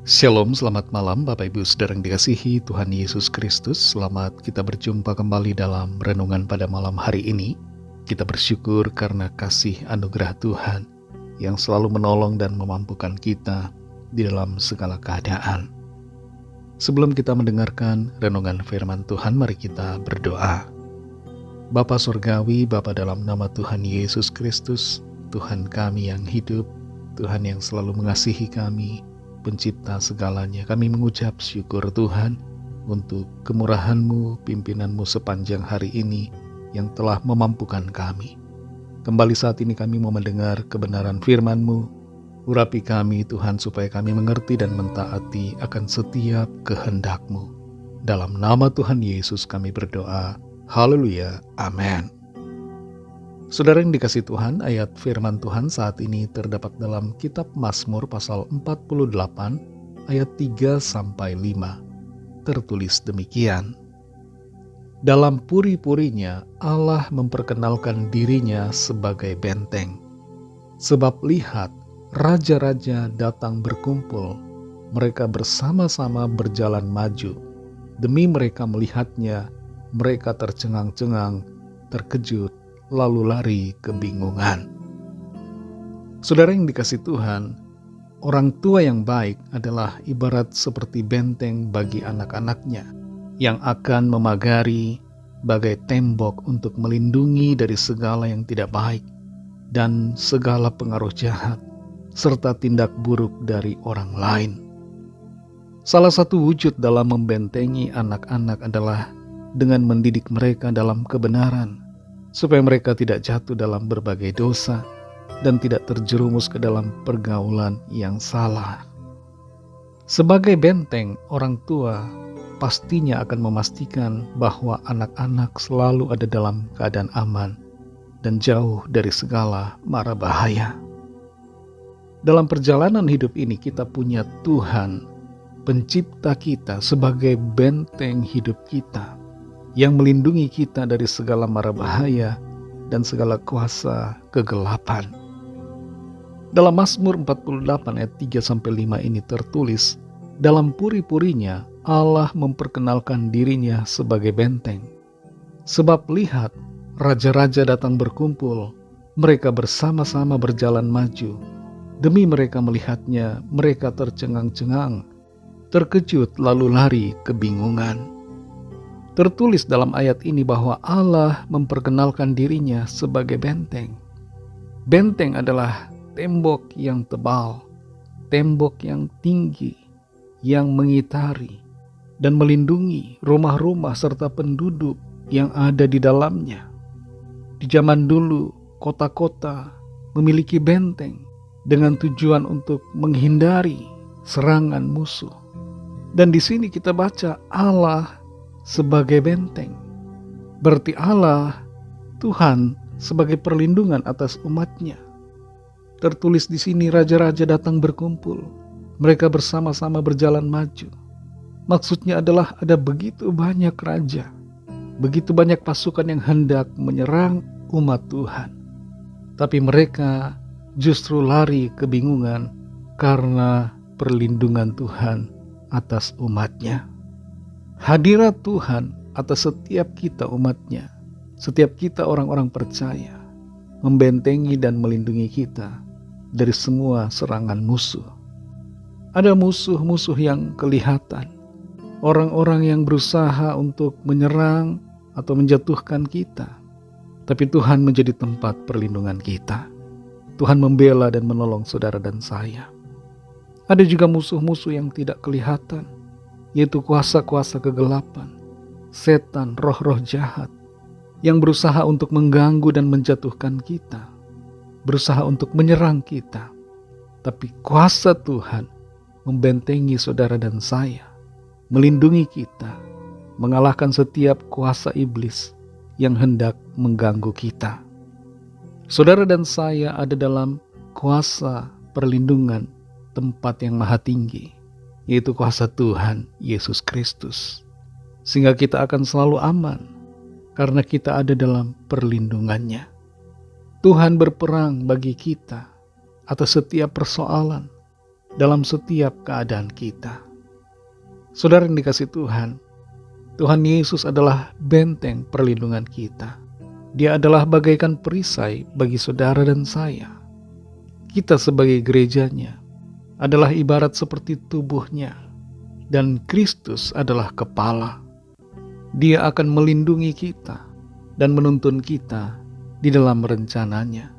Shalom, selamat malam Bapak Ibu Saudara yang dikasihi Tuhan Yesus Kristus. Selamat kita berjumpa kembali dalam renungan pada malam hari ini. Kita bersyukur karena kasih anugerah Tuhan yang selalu menolong dan memampukan kita di dalam segala keadaan. Sebelum kita mendengarkan renungan firman Tuhan, mari kita berdoa. Bapa Surgawi, Bapa dalam nama Tuhan Yesus Kristus, Tuhan kami yang hidup, Tuhan yang selalu mengasihi kami, Pencipta segalanya, kami mengucap syukur Tuhan untuk kemurahan-Mu, pimpinan-Mu sepanjang hari ini yang telah memampukan kami. Kembali saat ini kami mau mendengar kebenaran firman-Mu. Urapi kami Tuhan supaya kami mengerti dan mentaati akan setiap kehendak-Mu. Dalam nama Tuhan Yesus kami berdoa. Haleluya. Amin. Saudara yang dikasih Tuhan, ayat firman Tuhan saat ini terdapat dalam kitab Mazmur pasal 48 ayat 3-5. Tertulis demikian. Dalam puri-purinya Allah memperkenalkan dirinya sebagai benteng. Sebab lihat, raja-raja datang berkumpul, mereka bersama-sama berjalan maju. Demi mereka melihatnya, mereka tercengang-cengang, terkejut, lalu lari kebingungan. Saudara yang dikasih Tuhan, orang tua yang baik adalah ibarat seperti benteng bagi anak-anaknya yang akan memagari bagai tembok untuk melindungi dari segala yang tidak baik dan segala pengaruh jahat serta tindak buruk dari orang lain. Salah satu wujud dalam membentengi anak-anak adalah dengan mendidik mereka dalam kebenaran, supaya mereka tidak jatuh dalam berbagai dosa dan tidak terjerumus ke dalam pergaulan yang salah. Sebagai benteng, orang tua pastinya akan memastikan bahwa anak-anak selalu ada dalam keadaan aman dan jauh dari segala mara bahaya. Dalam perjalanan hidup ini kita punya Tuhan, pencipta kita, sebagai benteng hidup kita, yang melindungi kita dari segala mara bahaya dan segala kuasa kegelapan. Dalam Mazmur 48 ayat 3-5 ini tertulis, dalam puri-purinya Allah memperkenalkan dirinya sebagai benteng. Sebab lihat, raja-raja datang berkumpul, mereka bersama-sama berjalan maju. Demi mereka melihatnya, mereka tercengang-cengang, terkejut lalu lari kebingungan. Tertulis dalam ayat ini bahwa Allah memperkenalkan dirinya sebagai benteng. Benteng adalah tembok yang tebal, tembok yang tinggi, yang mengitari dan melindungi rumah-rumah serta penduduk yang ada di dalamnya. Di zaman dulu, kota-kota memiliki benteng dengan tujuan untuk menghindari serangan musuh. Dan di sini kita baca Allah sebagai benteng. Berarti Allah, Tuhan, sebagai perlindungan atas umatnya. Tertulis di sini raja-raja datang berkumpul, mereka bersama-sama berjalan maju. Maksudnya adalah ada begitu banyak raja, begitu banyak pasukan yang hendak menyerang umat Tuhan. Tapi mereka justru lari kebingungan karena perlindungan Tuhan atas umatnya. Hadirat Tuhan atas setiap kita umatnya, setiap kita orang-orang percaya, membentengi dan melindungi kita dari semua serangan musuh. Ada musuh-musuh yang kelihatan, orang-orang yang berusaha untuk menyerang atau menjatuhkan kita. Tapi Tuhan menjadi tempat perlindungan kita. Tuhan membela dan menolong saudara dan saya. Ada juga musuh-musuh yang tidak kelihatan, yaitu kuasa-kuasa kegelapan, setan, roh-roh jahat, yang berusaha untuk mengganggu dan menjatuhkan kita, berusaha untuk menyerang kita. Tapi kuasa Tuhan membentengi saudara dan saya, melindungi kita, mengalahkan setiap kuasa iblis yang hendak mengganggu kita. Saudara dan saya ada dalam kuasa perlindungan tempat yang maha tinggi, yaitu kuasa Tuhan Yesus Kristus. Sehingga kita akan selalu aman, karena kita ada dalam perlindungannya. Tuhan berperang bagi kita atas setiap persoalan, dalam setiap keadaan kita. Saudara yang dikasihi Tuhan, Tuhan Yesus adalah benteng perlindungan kita. Dia adalah bagaikan perisai bagi saudara dan saya. Kita sebagai gerejanya adalah ibarat seperti tubuhnya, dan Kristus adalah kepala. Dia akan melindungi kita dan menuntun kita di dalam rencananya.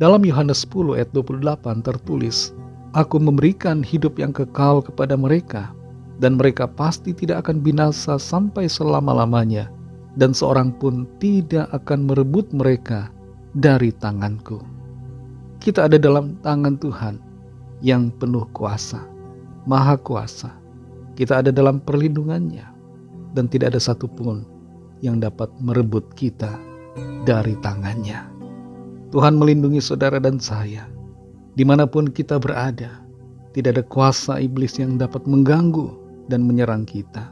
Dalam Yohanes 10 ayat 28 tertulis, "Aku memberikan hidup yang kekal kepada mereka, dan mereka pasti tidak akan binasa sampai selama-lamanya, dan seorang pun tidak akan merebut mereka dari tanganku." Kita ada dalam tangan Tuhan yang penuh kuasa, maha kuasa. Kita ada dalam perlindungannya, dan tidak ada satupun yang dapat merebut kita dari tangannya. Tuhan melindungi saudara dan saya, dimanapun kita berada. Tidak ada kuasa iblis yang dapat mengganggu dan menyerang kita.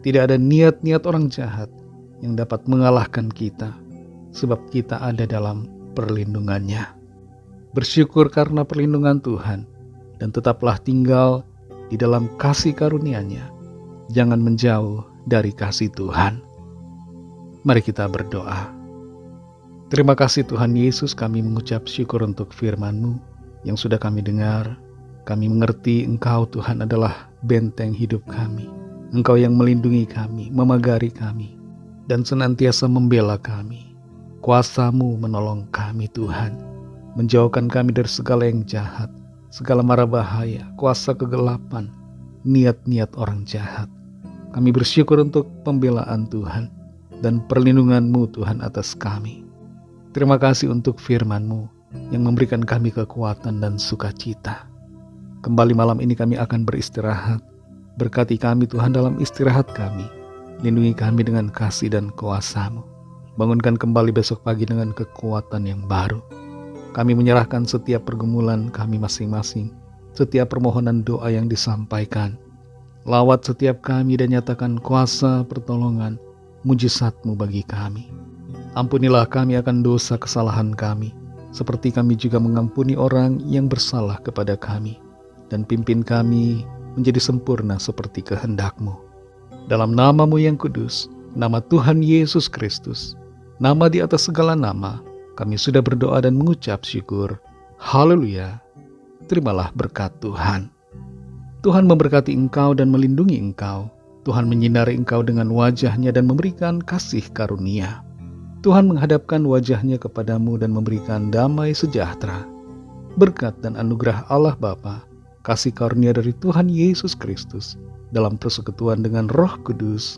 Tidak ada niat-niat orang jahat yang dapat mengalahkan kita, sebab kita ada dalam perlindungannya. Bersyukur karena perlindungan Tuhan, dan tetaplah tinggal di dalam kasih karunia-Nya. Jangan menjauh dari kasih Tuhan. Mari kita berdoa. Terima kasih Tuhan Yesus, kami mengucap syukur untuk firman-Mu yang sudah kami dengar. Kami mengerti Engkau Tuhan adalah benteng hidup kami. Engkau yang melindungi kami, memagari kami, dan senantiasa membela kami. Kuasa-Mu menolong kami Tuhan, menjauhkan kami dari segala yang jahat, segala mara bahaya, kuasa kegelapan, niat-niat orang jahat. Kami bersyukur untuk pembelaan Tuhan dan perlindungan-Mu Tuhan atas kami. Terima kasih untuk firman-Mu yang memberikan kami kekuatan dan sukacita. Kembali malam ini kami akan beristirahat. Berkati kami Tuhan dalam istirahat kami. Lindungi kami dengan kasih dan kuasa-Mu. Bangunkan kembali besok pagi dengan kekuatan yang baru. Kami menyerahkan setiap pergumulan kami masing-masing, setiap permohonan doa yang disampaikan. Lawat setiap kami dan nyatakan kuasa pertolongan, mujizat-Mu bagi kami. Ampunilah kami akan dosa kesalahan kami, seperti kami juga mengampuni orang yang bersalah kepada kami. Dan pimpin kami menjadi sempurna seperti kehendak-Mu. Dalam nama-Mu yang kudus, nama Tuhan Yesus Kristus, nama di atas segala nama, kami sudah berdoa dan mengucap syukur. Haleluya. Terimalah berkat Tuhan. Tuhan memberkati engkau dan melindungi engkau. Tuhan menyinari engkau dengan wajah-Nya dan memberikan kasih karunia. Tuhan menghadapkan wajah-Nya kepadamu dan memberikan damai sejahtera. Berkat dan anugerah Allah Bapa, kasih karunia dari Tuhan Yesus Kristus, dalam persekutuan dengan Roh Kudus,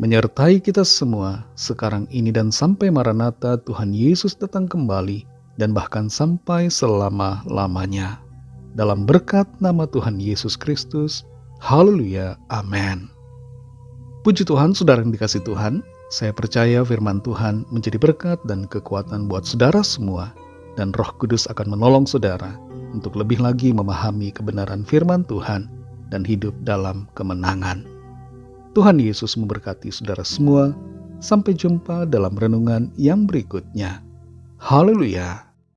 menyertai kita semua sekarang ini dan sampai Maranatha Tuhan Yesus datang kembali, dan bahkan sampai selama-lamanya. Dalam berkat nama Tuhan Yesus Kristus. Haleluya. Amin. Puji Tuhan, saudara yang dikasihi Tuhan. Saya percaya firman Tuhan menjadi berkat dan kekuatan buat saudara semua, dan Roh Kudus akan menolong saudara untuk lebih lagi memahami kebenaran firman Tuhan dan hidup dalam kemenangan. Tuhan Yesus memberkati saudara semua. Sampai jumpa dalam renungan yang berikutnya. Haleluya.